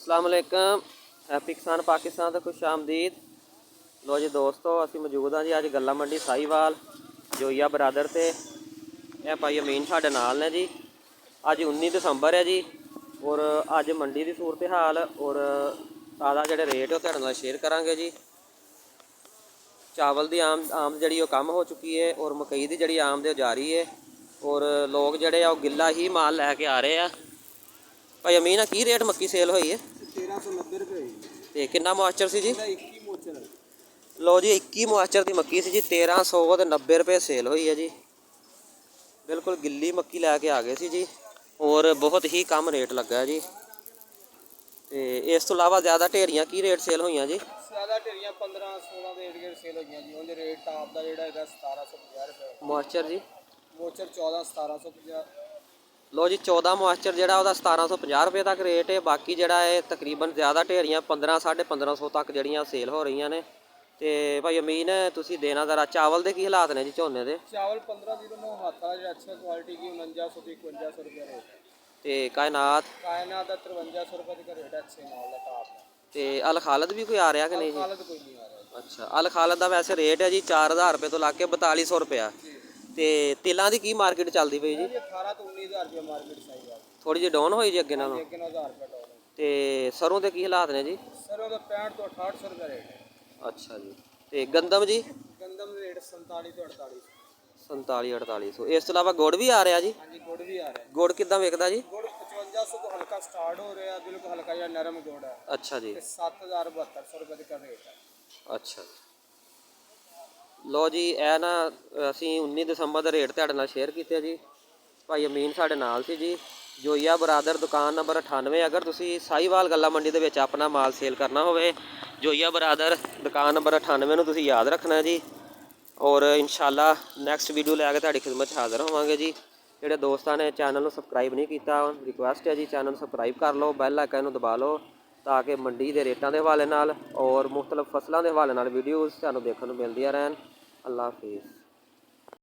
अस्सलाम वालेकुम। हैप्पी किसान पाकिस्तान तो खुश आमदीद। लो जी दोस्तों, असी मौजूद हाँ जी अज गल्ला मंडी साहीवाल जोईया बरादर से। यह भाई अमीन साडे नाल ने जी। अज 19 दसंबर है जी और अज मंडी की सूरत हाल और ताज़ा जोड़े रेट वो तुहाडे नाल शेयर करांगे जी। चावल की आमद जी कम हो चुकी है और मकई की जी आमद जारी है और लोग जोड़े गिला ही माल लैके आ रहे हैं। भाई अमीन की रेट मक्की सेल हुई है? 1390 रुपये। तो कितना मुआचर सी जी? 21 मोचर। लो जी 21 मुआचर की मक्की सी जी 1390 रुपये सेल हुई है जी। बिल्कुल गिली मक्की लैके आ गए सी जी और बहुत ही कम रेट लगा जी। तो इस तो इलावा ज़्यादा ढेरियाँ की रेट सेल हुई जी? ज़्यादा ढेरियाँ 15-16 के रेट सेल हुई जी। उन्हें रेट टॉप का जोड़ा है 1750 रुपये। मुआचर जी? मोचर 14-1750। लो जी 14 मुआचर जोड़ा 1750 रुपये तक रेट है। बाकी जोड़ा है तकरीबन ज़्यादा ढेरियाँ 15 साढ़े 1500 तक जड़ियाँ सेल हो रही ने। तो भाई अमीन तुसी देना ज़रा चावल के की हालात ने जी झोने के? चावल 1509 हाथा जो अच्छा क्वालिटी की 4900 से 5100 रुपये रेट है। तो कायनात? कायनात 5300 रुपये का रेट है अच्छे माल का टॉप है। तो अल खालद भी कोई आ रहा कि नहीं जी? खालद कोई नहीं आ रहा। अच्छा, अल खालद का वैसे रेट है जी 4000 रुपये तो लाके 4200 रुपया। तो तिलों की मार्केट चलती पई जी? 18 तो 19000 रुपये मार्केट सही है। थोड़ी जी डाउन हुई जी अगे नालों? 1000 रुपये डाउन। तो सरों के की हालात ने जी? सरों का 65 तो 6800 रुपये रेट है। अच्छा जी। तो गंदम जी? गंदम रेट 47 तो 48। 47-4800। इस तो इलावा गुड़ भी आ रहा जी? हाँ जी, गुड़ भी आ रहा है। गुड़ कितना विकता जी? गुड़ 5500 तो हल्का स्टार्ट हो रहा है, बिल्कुल हल्का या नरम गुड़ है। अच्छा जी। 7000-7200 रुपये का रेट है। अच्छा लो जी, यह ना असी 19 दसंबर का रेट तुहाडे नाल शेयर किया जी। भाई अमीन साडे नाल सी जी। जोईया बरादर दुकान नंबर 98। अगर तुसी साहीवाल गल्ला मंडी दे विच अपना माल सेल करना होवे, जोईया बरादर दुकान नंबर 98 नूं तुसी याद रखना जी। और इंशाल्लाह नैक्सट वीडियो लैके तुहाडी खिदमत हाज़र होवांगे जी। जिहड़े दोस्तां ने चैनल नूं सबसक्राइब नहीं किया, रिक्वेस्ट है जी चैनल सबसक्राइब कर लो, बैल आइकन नूं दबा लो ताकि मंडी के रेटां के हवाले नाल और मुख्तलिफ फसलों के हवाले नाल वीडियोज़ तुहानूं देखण नूं मिलदियां रहन। अल्लाह हाफिज़।